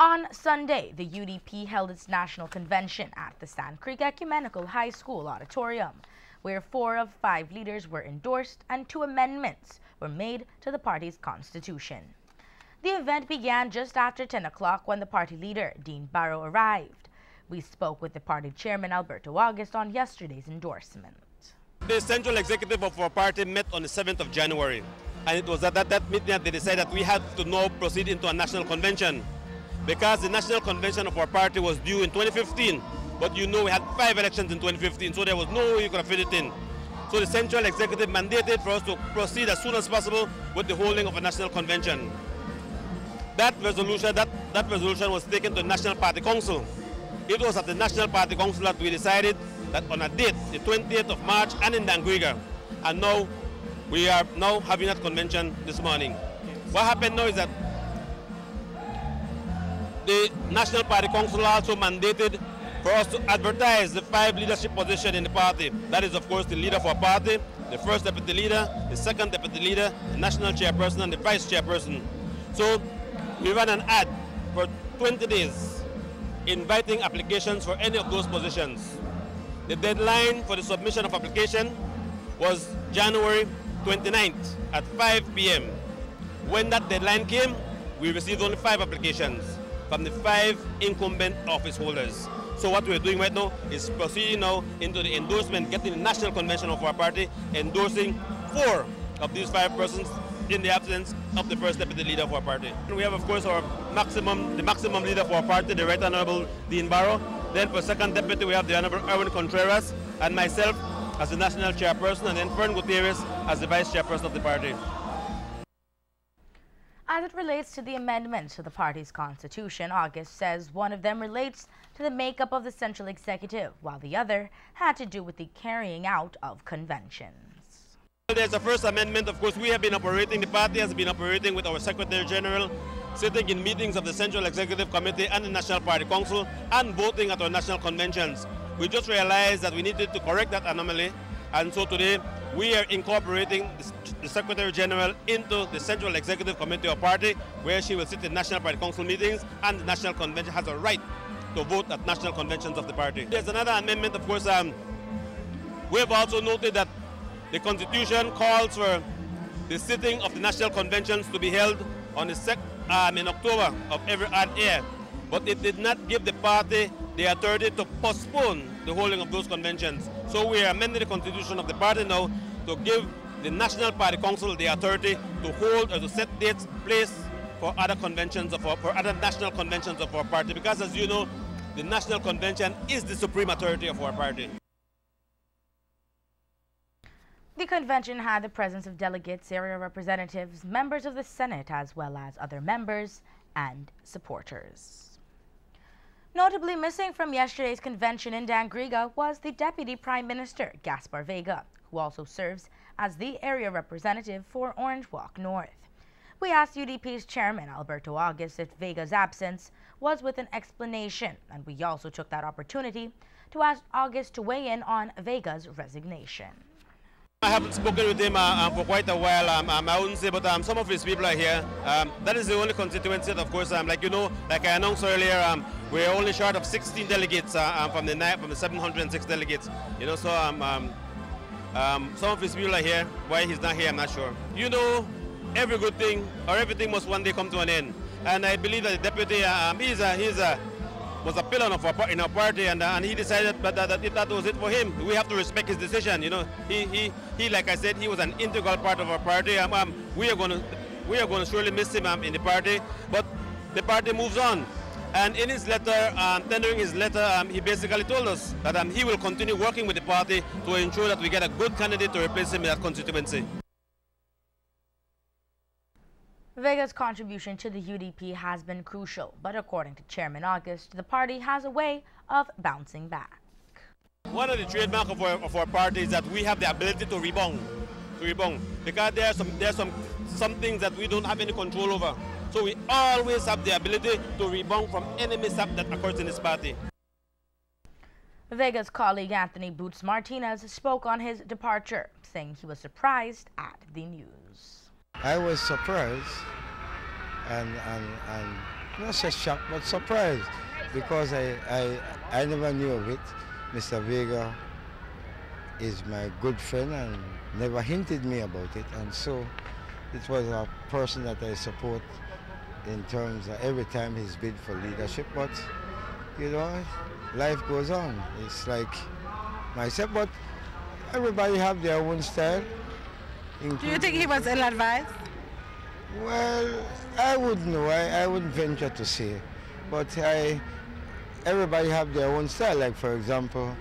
On Sunday, the UDP held its national convention at the Dangriga Ecumenical High School auditorium, where 4 of 5 leaders were endorsed and 2 amendments were made to the party's constitution. The event began just after 10 o'clock when the party leader, Dean Barrow, arrived. We spoke with the party chairman, Alberto August, on yesterday's endorsement. The central executive of our party met on the 7th of January, and it was at that meeting that they decided that we had to now proceed into a national convention, because the national convention of our party was due in 2015, but you know we had 5 elections in 2015, so there was no way you could have fit it in. So the central executive mandated for us to proceed as soon as possible with the holding of a national convention. That resolution was taken to the National Party Council. It was at the National Party Council that we decided that on a date, the 20th of March, and in Dangriga. And now, we are now having that convention this morning. What happened now is that the National Party Council also mandated for us to advertise the 5 leadership positions in the party. That is, of course, the leader for our party, the first deputy leader, the second deputy leader, the national chairperson, and the vice chairperson. So we ran an ad for 20 days inviting applications for any of those positions. The deadline for the submission of application was January 29th at 5 p.m. When that deadline came, we received only 5 applications from the 5 incumbent office holders. So what we're doing right now is proceeding now into the endorsement, getting the national convention of our party, endorsing 4 of these 5 persons in the absence of the first deputy leader of our party. We have, of course, the maximum leader for our party, the Right Honorable Dean Barrow. Then for second deputy, we have the Honorable Erwin Contreras, and myself as the national chairperson, and then Fern Gutierrez as the vice chairperson of the party. As it relates to the amendments to the party's constitution, August says one of them relates to the makeup of the central executive, while the other had to do with the carrying out of conventions. There's a first amendment. Of course, we have been operating, the party has been operating with our Secretary General, sitting in meetings of the Central Executive Committee and the National Party Council, and voting at our national conventions. We just realized that we needed to correct that anomaly, and so today we are incorporating the Secretary General into the Central Executive Committee of party, where she will sit in National Party Council meetings, and the National Convention has a right to vote at national conventions of the party. There's another amendment, of course. We have also noted that the Constitution calls for the sitting of the national conventions to be held on the in October of every odd year, but it did not give the party the authority to postpone the holding of those conventions. So we are amending the Constitution of the party now to give the National Party Council the authority to hold or to set dates, place for other conventions for other national conventions of our party, because as you know, the National Convention is the supreme authority of our party. The convention had the presence of delegates, area representatives, members of the Senate, as well as other members and supporters. Notably missing from yesterday's convention in Dangriga was the Deputy Prime Minister, Gaspar Vega, who also serves as the area representative for Orange Walk North. We asked UDP's chairman, Alberto August, if Vega's absence was with an explanation, and we also took that opportunity to ask August to weigh in on Vega's resignation. I haven't spoken with him for quite a while, I wouldn't say, but some of his people are here. That is the only constituency, of course, like you know, like I announced earlier, we're only short of 16 delegates from the 706 delegates. You know, so some of his people are here. Why he's not here, I'm not sure. You know, every good thing or everything must one day come to an end. And I believe that the deputy, was a pillar in our party, and he decided that was it for him. We have to respect his decision. You know, he like I said, he was an integral part of our party. We are going to surely miss him in the party, but the party moves on. And in his letter, tendering his letter, he basically told us that he will continue working with the party to ensure that we get a good candidate to replace him in that constituency. Vega's contribution to the UDP has been crucial, but according to Chairman August, the party has a way of bouncing back. One of the trademarks of our party is that we have the ability to rebound, because there are some things that we don't have any control over. So we always have the ability to rebound from any mishap that occurs in this party. Vega's colleague Anthony Boots Martinez spoke on his departure, saying he was surprised at the news. I was surprised and not say shocked, but surprised, because I never knew of it. Mr. Vega is my good friend and never hinted me about it, and so it was a person that I support in terms of every time he's bid for leadership. But you know, life goes on. It's like myself, but everybody have their own style. Do you think he was ill-advised? Well, I wouldn't know. I wouldn't venture to say, but everybody have their own style. Like for example,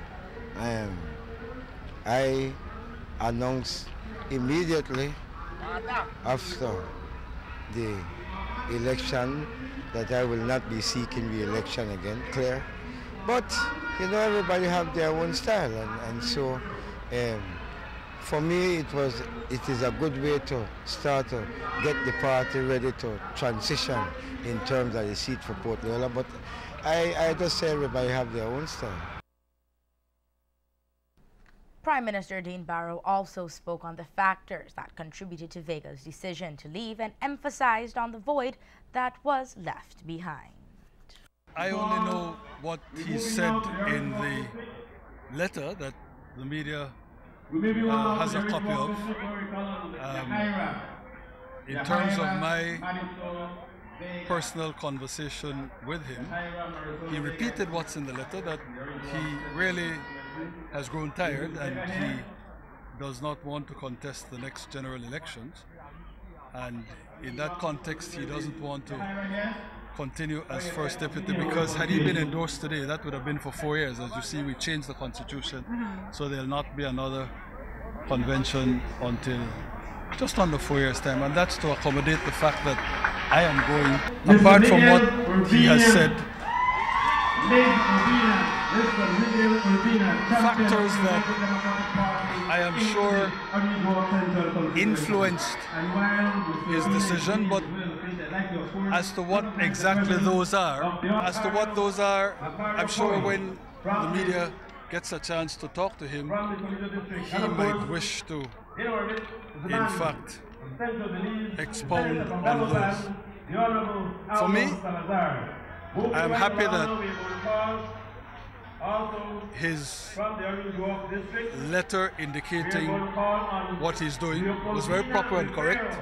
I announced immediately after the election that I will not be seeking re-election again, clear. But you know, everybody have their own style, and so for me it is a good way to start to get the party ready to transition in terms of the seat for Port Loyola. But I just say everybody have their own style. Prime Minister Dean Barrow also spoke on the factors that contributed to Vega's decision to leave and emphasized on the void that was left behind. I only know what he said in the letter that the media has a copy of. In terms of my personal conversation with him, he repeated what's in the letter, that he really has grown tired and he does not want to contest the next general elections, and in that context he doesn't want to continue as first deputy, because had he been endorsed today, that would have been for 4 years. As you see, we changed the constitution, so there'll not be another convention until just under 4 years time, and that's to accommodate the fact that I am going. Apart from what he has said, factors that I am sure influenced his decision, but as to what exactly those are, I'm sure when the media gets a chance to talk to him, he might wish to, in fact, expound on those. For me, I am happy that his letter indicating what he's doing was very proper and correct.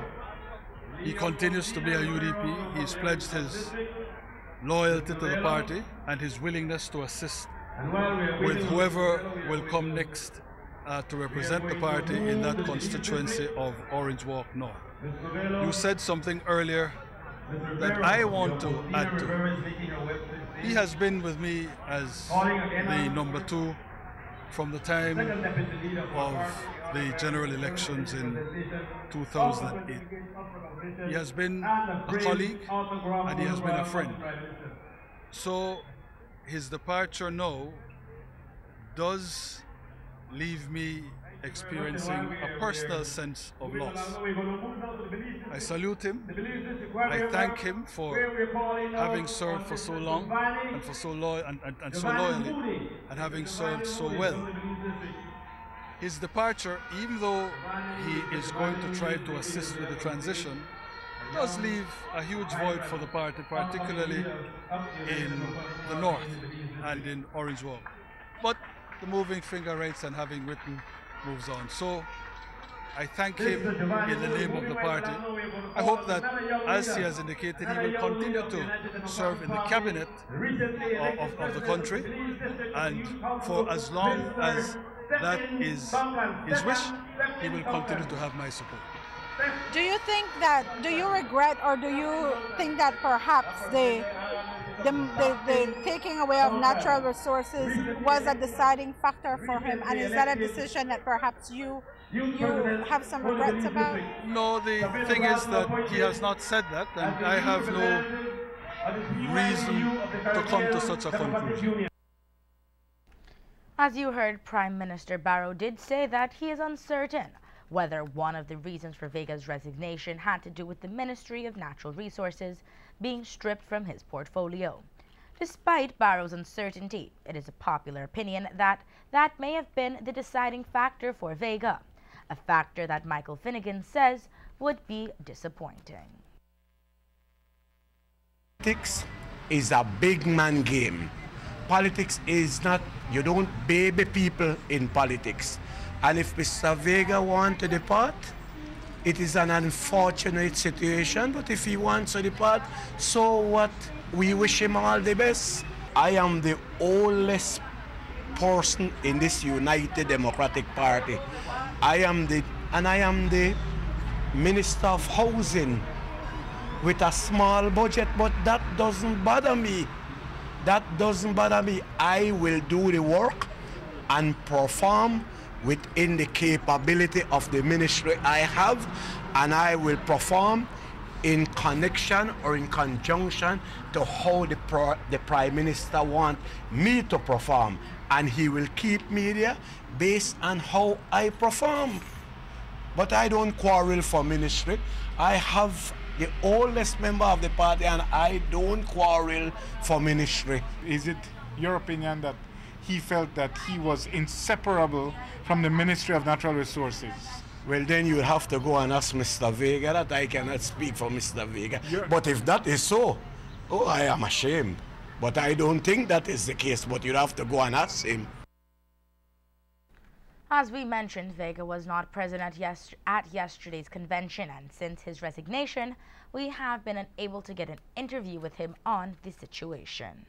He continues to be a UDP. He's pledged his loyalty to the party and his willingness to assist with whoever will come next to represent the party in that constituency of Orange Walk North. You said something earlier that I want to add to. He has been with me as the number 2 from the time of the general elections in 2008. He has been a colleague and he has been a friend. So his departure now does leave me experiencing a personal sense of loss. I salute him. I thank him for having served for so long and for so loyal and so loyally, and having served so well. His departure, even though he is going to try to assist with the transition, does leave a huge void for the party, particularly in the north and in Orange Walk. But the moving finger writes and having written moves on. So I thank him in the name of the party. I hope that, as he has indicated, he will continue to serve in the cabinet of the country, and for as long as that is his wish, he will continue to have my support. Do you think that, do you regret, or do you think that perhaps the taking away of natural resources was a deciding factor for him, and is that a decision that perhaps you have some regrets about? No, the thing is that he has not said that, and I have no reason to come to such a conclusion. As you heard, Prime Minister Barrow did say that he is uncertain whether one of the reasons for Vega's resignation had to do with the Ministry of Natural Resources being stripped from his portfolio. Despite Barrow's uncertainty, it is a popular opinion that that may have been the deciding factor for Vega, a factor that Michael Finnegan says would be disappointing. Politics is a big man game. Politics is not, you don't baby people in politics. And if Mr. Vega wants to depart, it is an unfortunate situation, but if he wants to depart, so what? We wish him all the best. I am the oldest person in this United Democratic Party. I am the Minister of Housing with a small budget, but that doesn't bother me. That doesn't bother me. I will do the work and perform within the capability of the ministry I have, and I will perform in connection or in conjunction to how the Prime Minister wants me to perform, and he will keep me there based on how I perform. But I don't quarrel for ministry. I have the oldest member of the party and I don't quarrel for ministry. Is it your opinion that he felt that he was inseparable from the Ministry of Natural Resources? Well, then you have to go and ask Mr. Vega that. I cannot speak for Mr. Vega. But if that is so, oh, I am ashamed. But I don't think that is the case, but you'd have to go and ask him. As we mentioned, Vega was not present at yesterday's convention, and since his resignation, we have been unable to get an interview with him on the situation.